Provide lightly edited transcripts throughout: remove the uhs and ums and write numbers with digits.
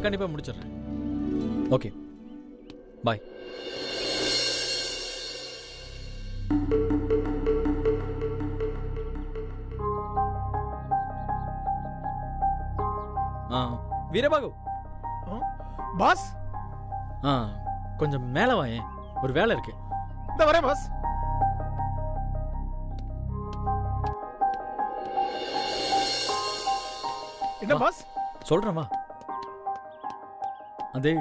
கண்டிப்பா முடிச்சிடுறேன். Okay bye. Veerabahu boss. கொஞ்சம் மேல வாயேன், ஒரு வேலை இருக்கு. இந்த வரேன் பாஸ். என்ன பாஸ்? சொல்றேன் வா. அது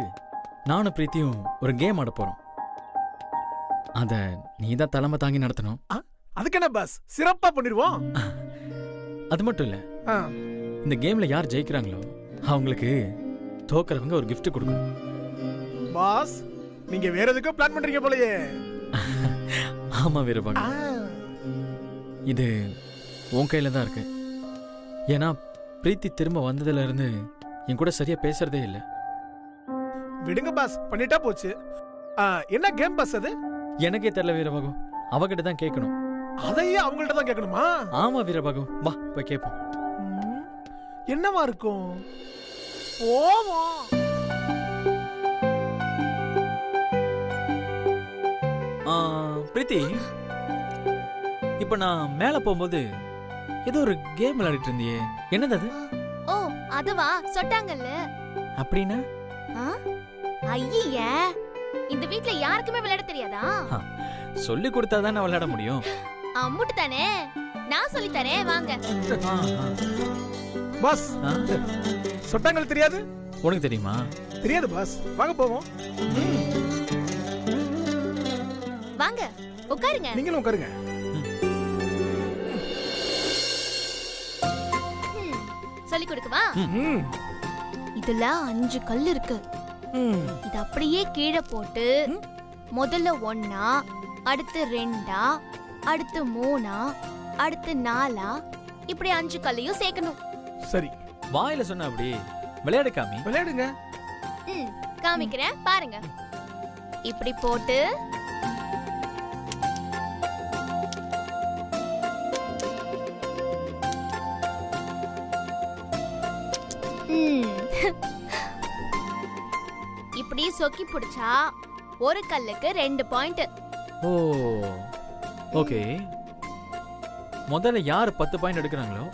நானும் பிரீத்தியும் ஒரு கேம் ஆட போறோம். அத நீதான் தலைமை தாங்கி நடத்தணும். அதுக்கு என்ன பாஸ், சிறப்பா பண்ணிடுவோம். அது மட்டும் இல்ல, இந்த கேம்ல யார் ஜெயிக்கிறாங்களோ அவங்களுக்கு தோக்குறவங்க ஒரு gift கொடுக்கணும். பாஸ், நீங்க வேற எதுக்கும் பிளான் பண்றீங்க போலயே. ஆமா வீரபாகு, இது உன் கையில தான் இருக்கு. ஏன்னா பிரீத்தி திரும்ப வந்ததுல இருந்து என் கூட சரியா பேசுறதே இல்ல. விடுங்க பாஸ், பண்ணிட்டா போச்சு. என்ன கேம் பாஸ் அது? எனக்கே தெரியல வீரபாகு, அவகிட்ட தான் கேட்கணும். அதையே அவங்கள்ட்ட தான் கேட்கணுமா? ஆமா வீரபாகு, வா போய் கேட்போம். என்னவா இருக்கும்? போவோம். பிரீத்தி, இப்ப நான் மேல போகும்போது ஏதோ ஒரு கேம் விளையாடிட்டு இருந்தியே, என்னது அது? ஓ அதுவா, சொட்டாங்கல்ல. அப்படின்னா? ஐயே, இந்த வீட்ல யாருக்குமே விளையாட தெரியாதா? சொல்லி கொடுத்தாதான் நான் விளையாட முடியும். அம்முட்டு தானே, நான் சொல்லி தரேன் வாங்க. பாஸ், சொட்டாங்கல் தெரியாது? உனக்கு தெரியுமா? தெரியாது பாஸ், வாங்க போவோம். வாங்க உட்காருங்க. நீங்களும் உட்காருங்க. சொல்லி கொடுக்கவா? இதுல 5 கல் இருக்கு. இது அப்படியே கீழே போட்டு முதல்ல 1, அடுத்து 2, அடுத்து 3, அடுத்து 4, இப்படி 5 கல்லையும் சேர்க்கணும். சரி, வாயில சொன்ன அப்படி விளையாடு காமி. விளையாடுங்க. காமிக்கிறேன் பாருங்க. இப்படி போட்டு இப்படி சொக்கி பிடிச்சா ஒரு கல்லுக்கு 2 பாயிண்ட். ஓ ஓகே. முதல்ல யார் 10 பாயிண்ட் எடுக்கிறாங்களோ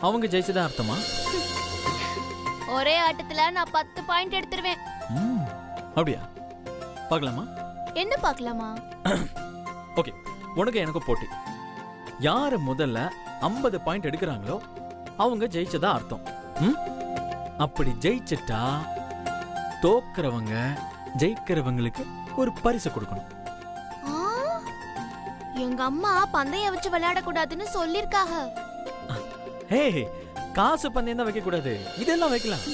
அவங்க ஜெயிச்சதா அர்த்தமா? ஒரே ஆட்டத்துல நான் 10 பாயிண்ட் எடுத்துருவேன். அப்படியா? பார்க்கலாமா? என்ன பார்க்கலாமா? ஓகே, உனக்கு எனக்கு போட்டி. யாரு முதல்ல 50 பாயிண்ட் எடுக்கிறாங்களோ அவங்க ஜெயிச்சதா அர்த்தம். அப்படி ஜெயிச்சிட்டா தோக்குறவங்க ஜெயிக்கிறவங்களுக்கு ஒரு பரிசு கொடுக்கணும். எங்க அம்மா பந்தயம் வச்சு விளையாட கூடாதுன்னு சொல்லிருக்காங்க. ஹே, காசு பந்தயம் தான் வைக்க கூடாது, இதெல்லாம் வைக்கலாம்.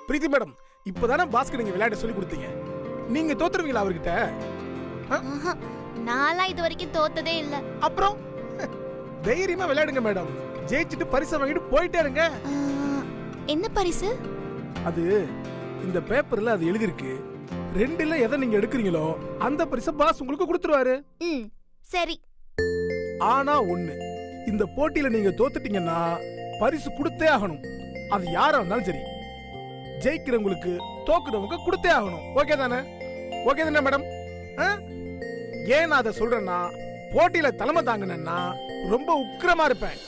பிரீத்தி மேடம், இப்பதானே பாஸ்கர் நீங்க விளையாட சொல்லி கொடுத்தீங்க. நீங்க தோத்துருவீங்களா அவர்கிட்ட? நான்லாம் இது வரைக்கும் தோத்ததே இல்ல. அப்புறம் தைரியமா விளையாடுங்க மேடம். ஜெயிச்சிட்டு பரிசு வாங்கிட்டு போயிட்டே இருங்க. என்ன பரிசு? அது இந்த பேப்பர்ல அது எழுதி இருக்கு. 2ல எதை நீங்க எடுக்கிறீங்களோ அந்த பரிசை பாஸ் உங்களுக்கு கொடுத்துருவாரு. சரி. ஆனா ஒண்ணு, இந்த போட்டியில நீங்க தோத்துட்டீங்கன்னா பரிசு கொடுத்தே ஆகணும். அது யாரா இருந்தாலும் சரி. ஜெயிக்கிறவங்களுக்கு தோக்குறவங்க கொடுத்தே ஆகணும். ஓகே தானே? ஓகே தானே மேடம்? ஏன் நான் அதை சொல்றேன்னா, போட்டியில தலைமை தாங்கினா ரொம்ப உக்கிரமா இருப்பேன்.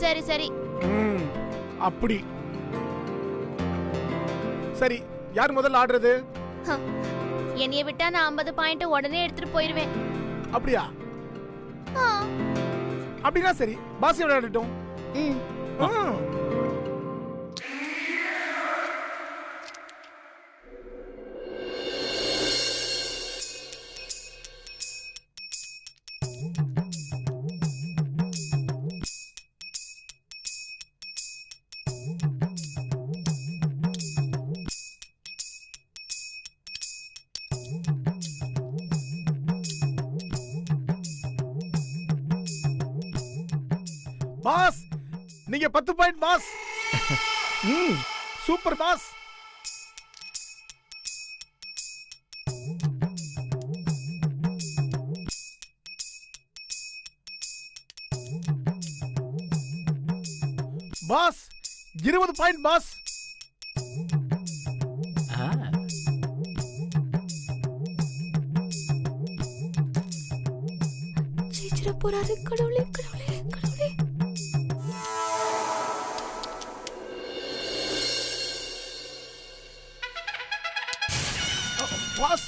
சரி சரி. அப்படி சரி, யார் முதல்ல ஆடுறது? என்னைய விட்டா நான் 50 பாயிண்ட் உடனே எடுத்துட்டு போயிருவேன். அப்படியா? அப்படின்னா சரி, பாஸ் விளையாடட்டும். பாஸ், நீங்க 10 point boss. Super boss. Boss 20 point boss. ஜெயிச்சிர போறாரு. கடவுளே கடவுளே கடவுளே. பாஸ்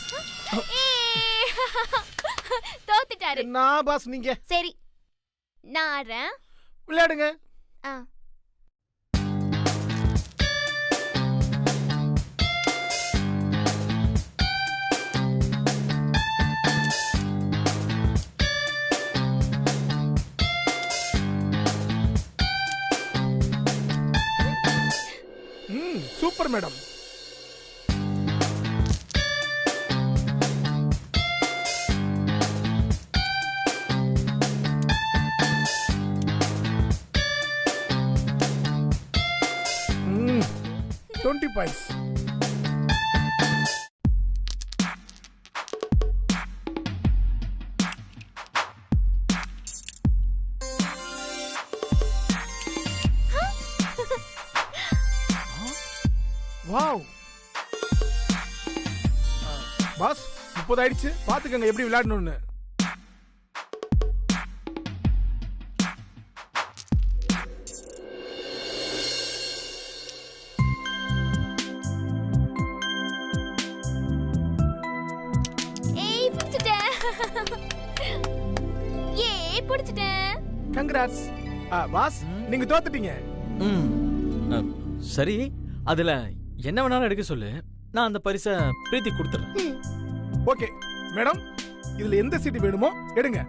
தோத்துட்டாரு. நான் பாஸ். நீங்க சரி நான் ஆடுறேன். விளையாடுங்க. Super madam. ம் 20 பாயிண்ட்ஸ். வாவ் பாஸ் 30 ஆயிடுச்சு. பாத்துக்கங்க எப்படி விளையாடணும்னு. ஏய் புடிச்சிட்டேன். ஏய் புடிச்சிட்டேன். கங்க்ராட்ஸ். பாஸ் நீங்க தோத்துட்டீங்க. சரி, அதுல என்ன வேணாலும் எடுக்க சொல்லு. நான் அந்த பரிசை பிரீத்தி கொடுத்துறேன். ஓகே மேடம், இதுல எந்த சீட் வேணுமோ எடுங்க.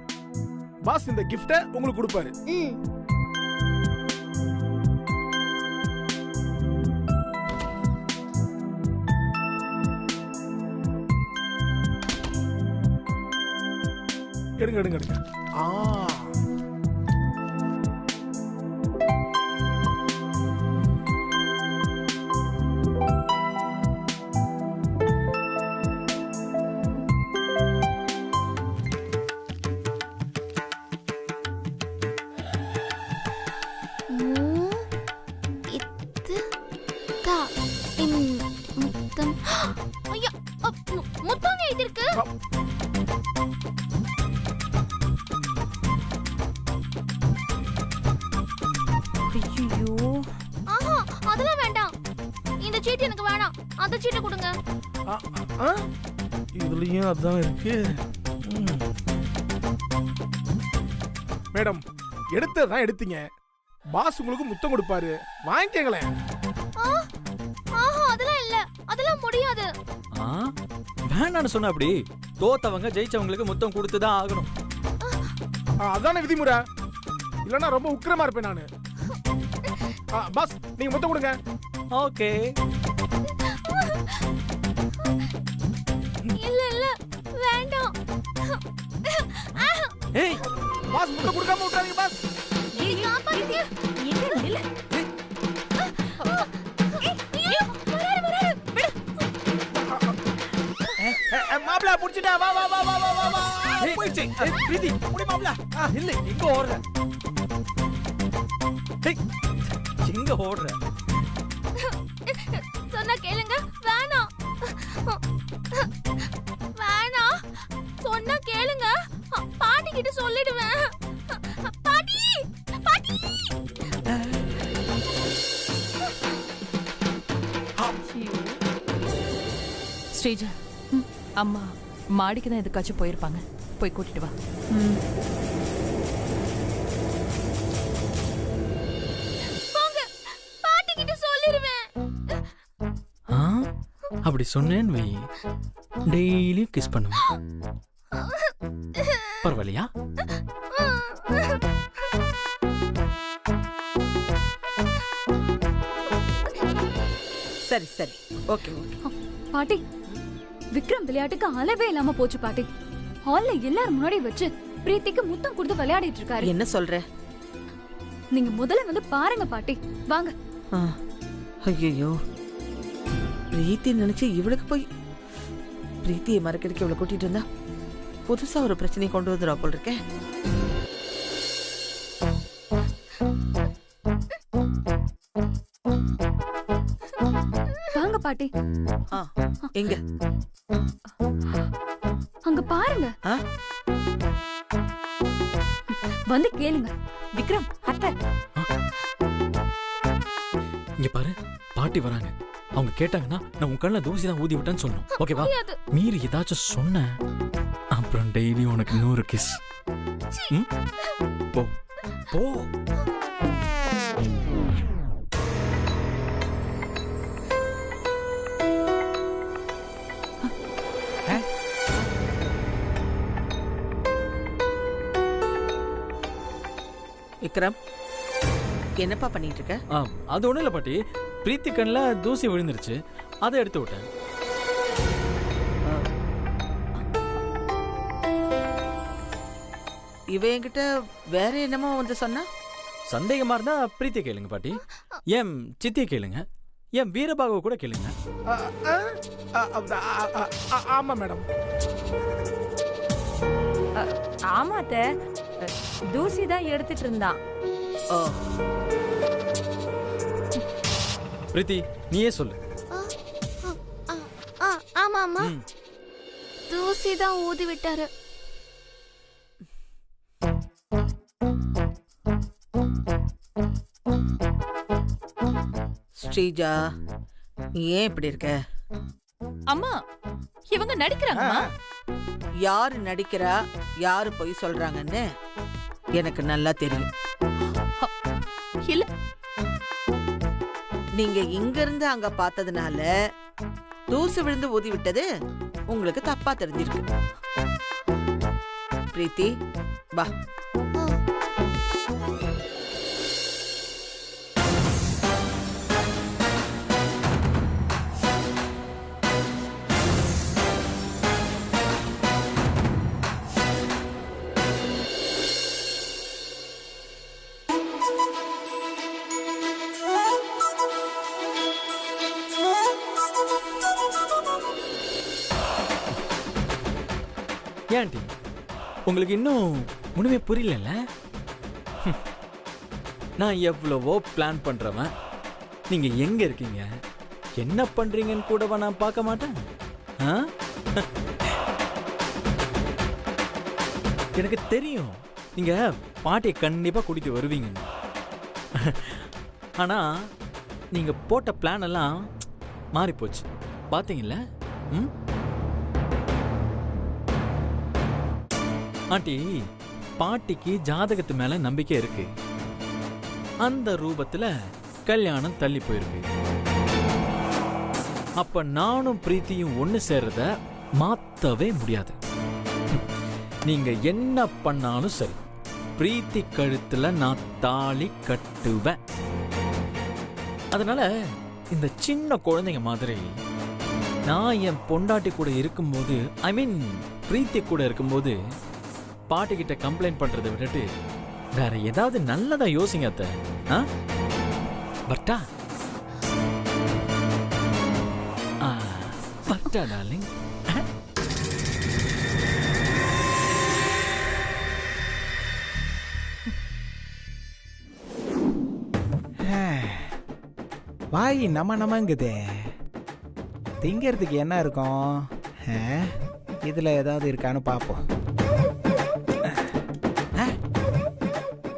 பாஸ் இந்த கிஃப்ட உங்களுக்கு கொடுப்பாரு. எடுங்க எடுங்க எடுங்க. அதெல்லாம் வேண்டாம். இந்த சீட் எனக்கு வேணாம். அந்த சீட்டை கொடுங்க. இதுலயும் அதான் இருக்கு. மேடம் எடுத்ததான் எடுத்தீங்க. பாஸ் உங்களுக்கு முத்தம் கொடுப்பாரு, வாங்கிக்கங்களேன். அதெல்லாம் இல்ல, அதெல்லாம் முடியாது. வேணான்னு சொன்ன அப்படி தோத்தவங்க ஜெயிச்சவங்களுக்கு முத்தம் கொடுத்துதான் ஆகணும். அதான விதிமுறை. இல்லன்னா ரொம்ப உக்கிரமா இருப்பேன் நானு. பாஸ் நீங்க முத்தம் கொடுங்க. ஓகே. இல்ல இல்ல வேண்டாம். ஏய் பாஸ் முத்தம் கொடுக்காம விட்டுறாதீங்க பாஸ். நீ காப்பாத்தியா? என்ன இல்ல. மாப்ள புடிச்சிட்டா. வா வா வா வா வா வா. போயிடுச்சு. பிரீத்தி புடி மாப்ள. இல்ல எங்க ஓடுற? எங்க ஓடுற? சொன்னா கேளுங்க. வேணாம் வேணாம் சொன்னா கேளுங்க. பாட்டி கிட்ட சொல்லிடுவேன். பாட்டி பாட்டி. ஸ்ரீஜா, அம்மா மாடிக்கு தான் எதுக்காச்சும் போயிருப்பாங்க. போய் கூட்டிட்டு வா. பாட்டி கிட்ட சொல்லிடுவேன். அப்படி சொன்னேன்னு வை, டெய்லியும் கிஸ் பண்ணுவேன். பரவாயில்லையா? சரி சரி, ஓகே ஓகே. பாட்டி, விக்ரம் விளையாட்டுக்கு அளவே இல்லாம போச்சு பாட்டி. ஹால்ல எல்லாரும் முன்னாடி வச்சு பிரீத்திக்கு முத்தம் கொடுத்து விளையாடிட்டு இருக்காரு. என்ன சொல்ற? நீங்க முதல்ல வந்து பாருங்க பாட்டி. வாங்க. ஐயோ, பிரீத்தி நினைச்சு இவளுக்கு போய் பிரீத்தியை மறக்கிறதுக்கு இவளை கூட்டிட்டு இருந்தா புதுசா ஒரு பிரச்சனையை கொண்டு வந்துடுவா போல் இருக்கேன். வாங்க பாட்டி. எங்க அங்க பாருங்க. வந்து கேளுங்க. விக்ரம், அத்தை. இங்க பாரு, பாட்டி வராங்க. அவங்க கேட்டாங்கன்னா நான் உன் கண்ணில் தூசி தான் ஊதி விட்டேன்னு சொல்லணும். ஓகேவா? மீறி ஏதாச்சும் சொன்ன அப்புறம் டெய்லி உனக்கு 100 கிஸ். போ போ. விக்ரம், என்னப்பா பண்ணிட்டு இருக்க? அது ஒண்ணும் இல்ல பாட்டி, பிரீத்தி கண்ணில் தூசி விழுந்துருச்சு, அதை எடுத்து விட்டேன். இவ என்கிட்ட வேற என்னமோ வந்து சொன்னா? சந்தேகமா இருந்தா பிரீத்தி கேளுங்க பாட்டி, ஏன் சித்தியை கேளுங்க, ஏன் வீரபாகவ கூட கேளுங்க. ஆமா மேடம். ஆமா அத்தை, தூசி தான் எடுத்துட்டு இருந்தான். பிரீத்தி நீயே சொல்லு. ஆமா ஆமா, தூசி தான் ஊதி விட்டாரு. ஸ்ரீஜா, நீ ஏன் இப்படி இருக்க? அம்மா, இவங்க நடிக்கிறாங்கம்மா. யாரு நடிக்கிறா, யாரு பொய் சொல்றாங்கன்னு எனக்கு நல்லா தெரியும். இல்ல, நீங்க இங்க இருந்து அங்க பார்த்ததுனால தூசு விழுந்து ஊதி விட்டது உங்களுக்கு தப்பா தெரிஞ்சிருக்கு. பிரீத்தி, வா. ஏன்டி உங்களுக்கு இன்னும் ஒண்ணுமே புரியல? நான் எவ்வளவோ பிளான் பண்றவன், நீங்க எங்க இருக்கீங்க, என்ன பண்றீங்கன்னு கூடவா நான் பார்க்க மாட்டேன்? எனக்கு தெரியும் நீங்க பாட்டியை கண்டிப்பா கூட்டிட்டு வருவீங்கன்னு. ஆனா நீங்க போட்ட பிளான் எல்லாம் மாறி போச்சு, பாத்தீங்கல்ல? ஆண்டி, பாட்டிக்கு ஜாதகத்து மேல நம்பிக்கை இருக்கு. அந்த ரூபத்துல கல்யாணம் தள்ளி போயிருக்கு. அப்ப நானும் பிரீத்தியும் ஒண்ணு சேர்றத மாத்தவே முடியாது. நீங்க என்ன பண்ணாலும் சரி, பிரீத்தி கழுத்துல நான் தாலி கட்டுவேன். அதனால இந்த சின்ன குழந்தைங்க மாதிரி நான் என் பொண்டாட்டி கூட இருக்கும்போது, ஐ மீன் பிரீத்தி கூட இருக்கும்போது பாட்டி கிட்ட கம்ப்ளைண்ட் பண்றதை விட்டுட்டு வேற ஏதாவது நல்லதா யோசிங்க அத்தை. பட்டா பட்டா டார்லிங். வாய் நமங்குதே, திங்கிறதுக்கு என்ன இருக்கும்? இதுல ஏதாவது இருக்கான்னு பார்ப்போம்.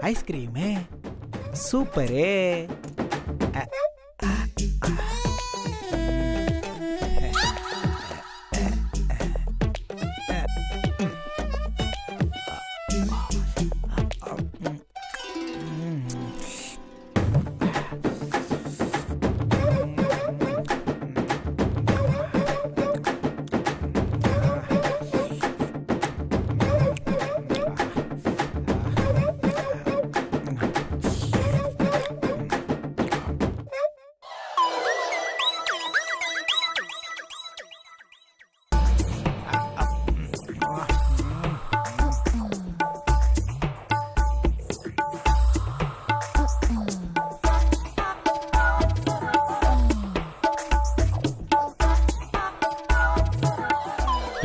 ஐஸ்கிரீமு சூப்பரே.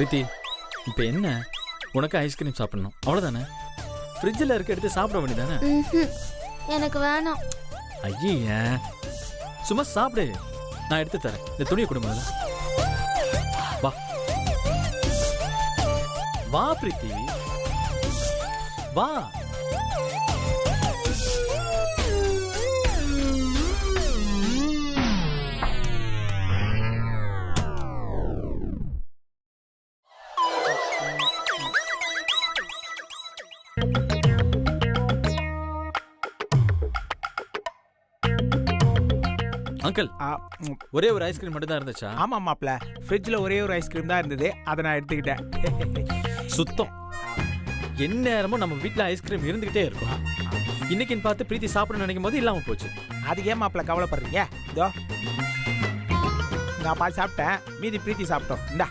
பிரீத்தி இப்போ என்ன, உனக்கு ஐஸ்கிரீம் சாப்பிடணும் அவ்வளோதானே? ஃப்ரிட்ஜில் இருக்க எடுத்து சாப்பிட வேண்டியதானே? எனக்கு வேணாம். ஐய, சும்மா சாப்பிடு, நான் எடுத்து தரேன். இந்த துணியை கொடுங்க. வா வா பிரீத்தி, வா. அங்கிள், ஒரே ஒரு ஐஸ்கிரீம் மட்டும் தான் இருந்துச்சா? ஆமா மாப்ள, ஃப்ரிட்ஜ்ல ஒரே ஒரு ஐஸ்கிரீம் தான் இருந்தது, அதை நான் எடுத்துக்கிட்டேன். சுத்தம். எந்நேரமும் நம்ம வீட்டில் ஐஸ்கிரீம் இருந்துகிட்டே இருக்கும். இன்னைக்குன்னு பார்த்து பிரீத்தி சாப்பிடணும்னு நினைக்கும் போது இல்லாம போச்சு. அது ஏன் மாப்ள கவலைப்படுறீங்க? இதோ நான் பாதி சாப்பிட்டேன், மீதி பிரீத்தி சாப்பிட்டோம். இந்தா.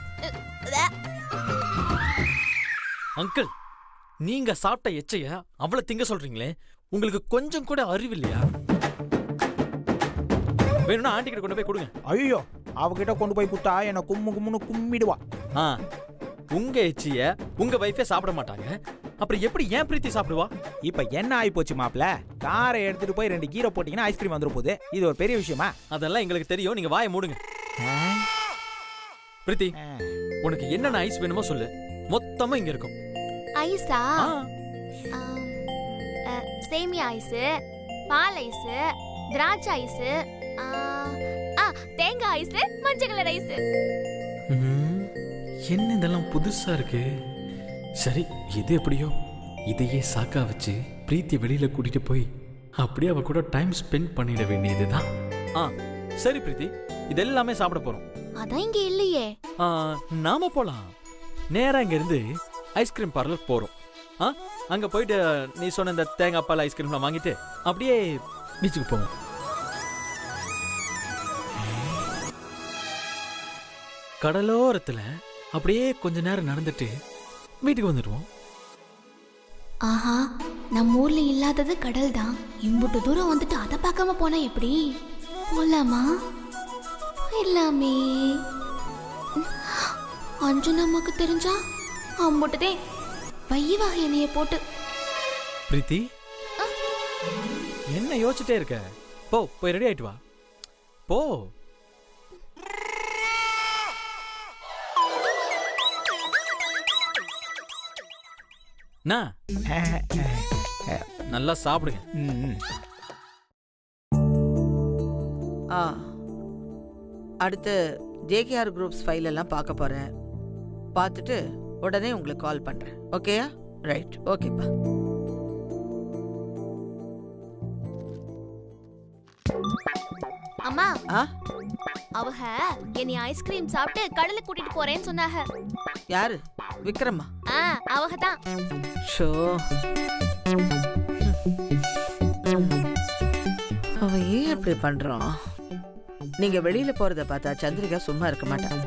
அங்கிள், நீங்க சாப்பிட்ட எச்சைய அவ்வளவு திங்க சொல்றீங்களே, உங்களுக்கு கொஞ்சம் கூட அறிவு இல்லையா? வேணும்னா ஆண்டி கிட்ட கொண்டு போய் கொடுங்க. ஐயோ, அவகிட்ட கொண்டு போய் கொடுத்தா என்ன கும்முன்னு கும்மிடுவா. உங்க எச்சிய உங்க வைஃபே சாப்பிட மாட்டாங்க, அப்புறம் எப்படி ஏன் பிரீத்தி சாப்பிடுவா? இப்ப என்ன ஆகி போச்சு மாப்ள, காரை எடுத்துட்டு போய் 2 கீரை போட்டீங்கன்னா ஐஸ்கிரீம் வந்துரும் போகுது. இது ஒரு பெரிய விஷயமா? அதெல்லாம் எங்களுக்கு தெரியும், நீங்க வாயை மூடுங்க. பிரீத்தி, உனக்கு என்னென்ன ஐஸ் வேணுமோ சொல்லு, மொத்தமா இங்க இருக்கும். ஐஸா? சேமியா ஐஸ், பால் ஐஸ், திராட்சை ஐஸ், தேங்காய் ஐஸ், மஞ்சள் கலர் ஐஸ். என்ன இதெல்லாம் புதுசா இருக்கு? சரி, இது எப்படியோ இதையே சாக்கா வச்சு பிரீத்தி வெளியில கூட்டிட்டு போய் அப்படியே அவ கூட டைம் ஸ்பெண்ட் பண்ணிட வேண்டியதுதான். சரி பிரீத்தி, இதெல்லாமே சாப்பிட போறோம். அதான் இங்க இல்லையே. நாம போலாம். நேரா இங்க இருந்து ஐஸ்கிரீம் பார்லர் போறோம். அங்க போயிட்டு நீ சொன்ன இந்த தேங்காய் பால் ஐஸ்கிரீம்லாம் வாங்கிட்டு அப்படியே பீச்சுக்கு போவோம். கடலோரத்துல அப்படியே கொஞ்ச நேரம் நடந்துட்டு வீட்டுக்கு வந்துடுவோம். ஆஹா, நம்ம ஊர்ல இல்லாதது கடல் தான். இம்புட்டு தூரம் வந்துட்டு அதை பார்க்காம போனா எப்படி? போலாமா? போயிடலாமே. அஞ்சு நமக்கு தெரிஞ்சா அம்புட்டுதே வையவாக என்னைய போட்டு. பிரீத்தி, என்ன யோசிச்சுட்டே இருக்க? போய் ரெடி ஆயிட்டு வா. போ. நல்லா சாப்பிடுங்க. அடுத்து ஜேகேஆர் குரூப்ஸ் ஃபைல் எல்லாம் பார்க்க போறேன். பார்த்துட்டு உடனே உங்களுக்கு கால் பண்றேன். ஓகேயா? ரைட், ஓகேப்பா. அம்மா, அவங்க என்னை ஐஸ்கிரீம் சாப்பிட்டு கடலுக்கு கூட்டிட்டு போறேன்னு சொன்னாங்க. யாரு? விக்ரமா? அவங்க தான். ஷோ, அவன் ஏன் அப்படி பண்றான்? நீங்க வெளியில போறத பார்த்தா சந்திரிகா சும்மா இருக்க மாட்டான்.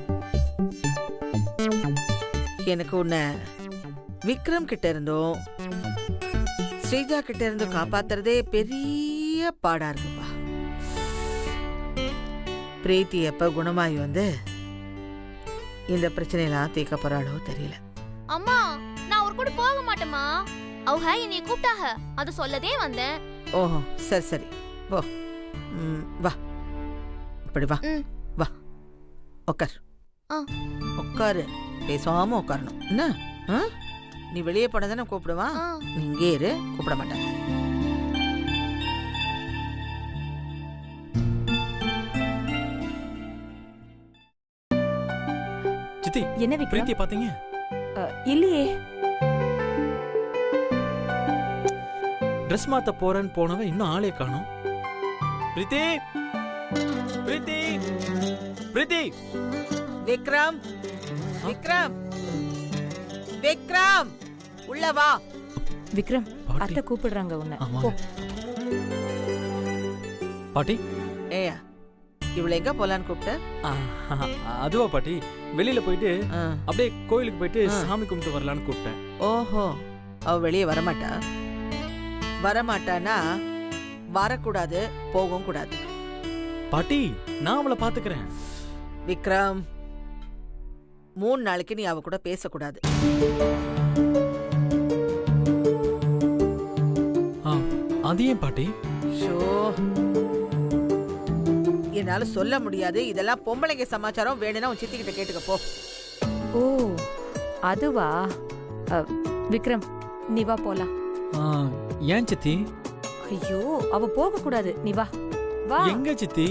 எனக்கு உன்னை விக்ரம் கிட்ட இருந்தும் ஸ்ரீஜா கிட்ட இருந்தும் காப்பாத்துறதே பெரிய பாடா இருக்குப்பா. பிரீத்தி எப்ப குணமாயி வந்து இந்த பிரச்சனையெல்லாம் தீர்க்க போறாளோ தெரியல. அம்மா, நான் ஒரு கூட போக மாட்டேமா. அவங்க என்னைய கூப்பிட்டாக, அது சொல்லதே வந்தேன். ஓஹோ, சரி சரி, போ. வா, இப்படி வா. வா, உட்கார். உட்காரு, பேசாம உட்காரணும். என்ன, நீ வெளியே போனதானே கூப்பிடுவா? நீ இங்கே இரு, கூப்பிட மாட்டேன். சித்தி, என்ன விக்ரம்? பிரீத்தியை பாத்தீங்க? இல்லையே. ட்ரெஸ் மாத்த போறேன்னு போனவன் இன்னும் ஆளே காணோம். பிரீத்தி, பிரீத்தி, பிரீத்தி. விக்ரம், விக்ரம், விக்ரம், உள்ள வா. விக்ரம், அத்தை கூப்பிடுறாங்க உன்னை. பாட்டி. ஏயா, இவ்வளவு எங்க போலான்னு கூப்பிட்ட? அதுவா பாட்டி, வெளியில போயிட்டு அப்படியே கோயிலுக்கு போயிட்டு சாமி கும்பிட்டு வரலான்னு கூப்பிட்டேன். ஓஹோ, அவ வெளியே வரமாட்டா? வரமாட்டானா வரக்கூடாது, போகவும் கூடாது. பாட்டி, நான் அவளை பாத்துக்கிறேன். விக்ரம், 3 நாளைக்கு நீ அவ கூட பேசக்கூடாது. அது ஏன் பாட்டி? ஷோ, என்னால சொல்ல முடியாது. இதெல்லாம் பொம்பளைங்க சமாச்சாரம். வேணும்னா உன் சித்தி கிட்ட கேட்டுக்க போ. ஓ அதுவா? விக்ரம் நீ வா போலாம். ஏன் சித்தி? ஐயோ அவ போக கூடாது, நீ வா. வா. எங்க சித்தி?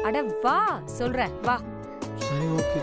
அட வா சொல்றேன், வா. சரி, ஓகே.